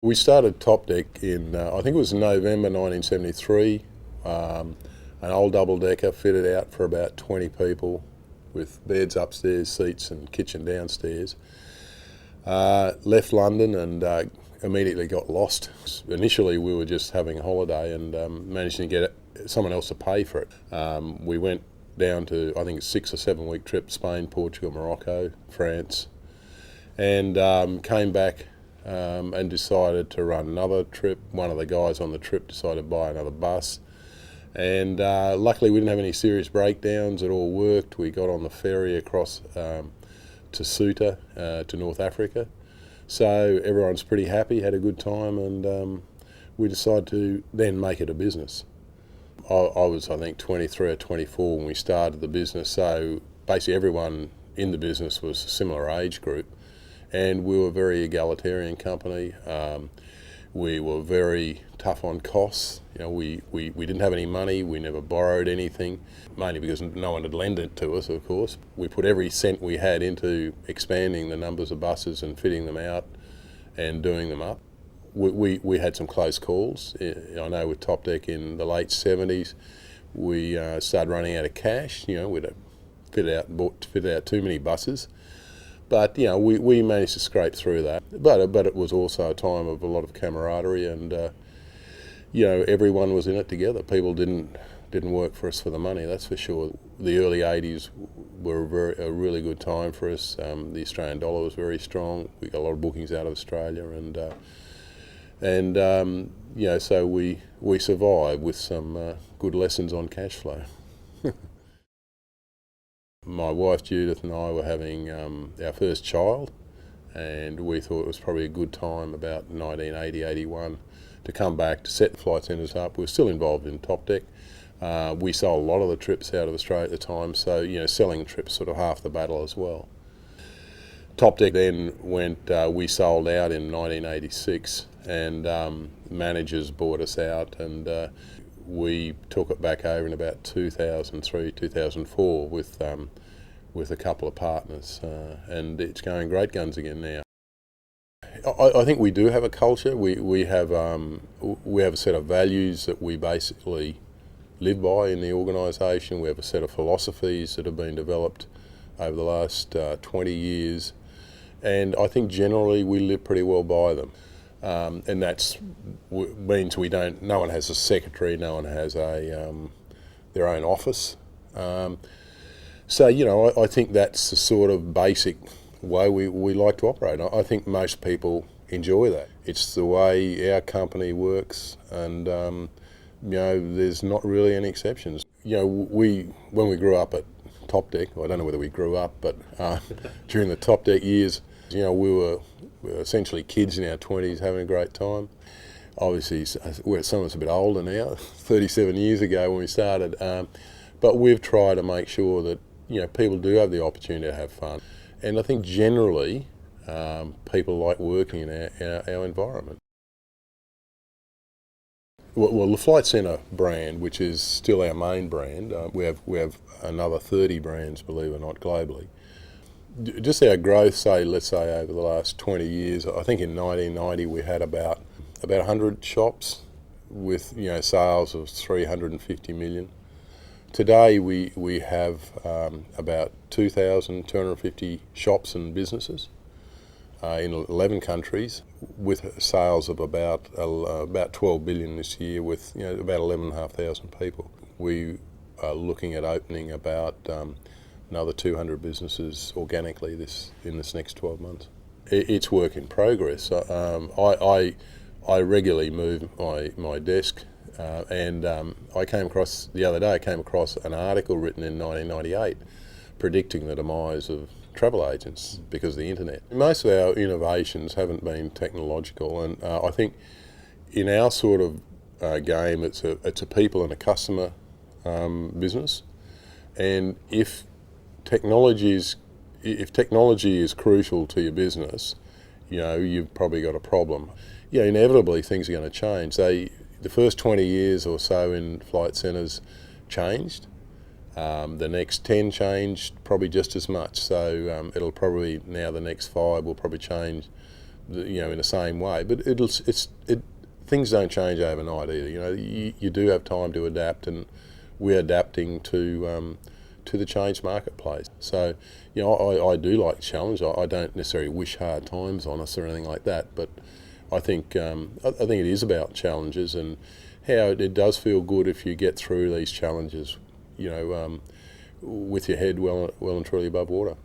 We started Top Deck in, I think it was November 1973, an old double-decker fitted out for about 20 people with beds upstairs, seats and kitchen downstairs. Left London and immediately got lost. Initially we were just having a holiday and managed to get someone else to pay for it. We went down to, I think, a 6 or 7 week trip, Spain, Portugal, Morocco, France, and came back and decided to run another trip. One of the guys on the trip decided to buy another bus, and luckily we didn't have any serious breakdowns. It all worked. We got on the ferry across to Ceuta, to North Africa, so everyone's pretty happy, had a good time, and we decided to then make it a business. I was, I think, 23 or 24 when we started the business, so basically everyone in the business was a similar age group, and we were a very egalitarian company. We were very tough on costs. You know, we didn't have any money, we never borrowed anything, mainly because no one had lent it to us, of course. We put every cent we had into expanding the numbers of buses and fitting them out and doing them up. We had some close calls. I know with Top Deck in the late 70s, we started running out of cash. You know, we'd fit out too many buses. But, you know, we managed to scrape through that. But it was also a time of a lot of camaraderie, and, you know, everyone was in it together. People didn't work for us for the money, that's for sure. The early 80s were a really good time for us. The Australian dollar was very strong. We got a lot of bookings out of Australia, and you know, so we survived with some good lessons on cash flow. My wife Judith and I were having our first child, and we thought it was probably a good time, about 1980, 81, to come back to set the flight centres up. We were still involved in Top Deck. We sold a lot of the trips out of Australia at the time, so, you know, selling trips sort of half the battle as well. Top Deck then went, we sold out in 1986, and managers bought us out, and we took it back over in about 2003, 2004 with a couple of partners, and it's going great guns again now. I think we do have a culture. We have a set of values that we basically live by in the organisation. We have a set of philosophies that have been developed over the last 20 years, and I think generally we live pretty well by them. And that means no one has a secretary, no one has their own office. So, you know, I think that's the sort of basic way we like to operate. I think most people enjoy that. It's the way our company works, and you know, there's not really any exceptions. You know, when we grew up at Top Deck, I don't know whether we grew up, but during the Top Deck years, you know, we were essentially kids in our 20s having a great time. Obviously, some of us a bit older now, 37 years ago when we started, but we've tried to make sure that, you know, people do have the opportunity to have fun. And I think generally people like working in our environment. Well, the Flight Centre brand, which is still our main brand, we have another 30 brands, believe it or not, globally. Just our growth, let's say over the last 20 years, I think in 1990 we had about 100 shops with, you know, sales of 350 million. Today we have about 2,250 shops and businesses in 11 countries, with sales of about 12 billion this year, with, you know, about 11,500 people. We are looking at opening about another 200 businesses organically in this next 12 months. It's work in progress. I regularly move my desk, and I came across the other day an article written in 1998 predicting the demise of travel agents because of the internet. Most of our innovations haven't been technological, and I think in our sort of game, it's a people and a customer business, and if technology is crucial to your business, you know, you've probably got a problem. You know, inevitably things are going to change. The first 20 years or so in flight centres changed. The next 10 changed probably just as much. So it'll probably, now the next 5 will probably change in the same way. But things don't change overnight either. You do have time to adapt, and we're adapting to the changed marketplace. So, I do like challenge. I don't necessarily wish hard times on us or anything like that, but I think it is about challenges and how it does feel good if you get through these challenges, with your head well and truly above water.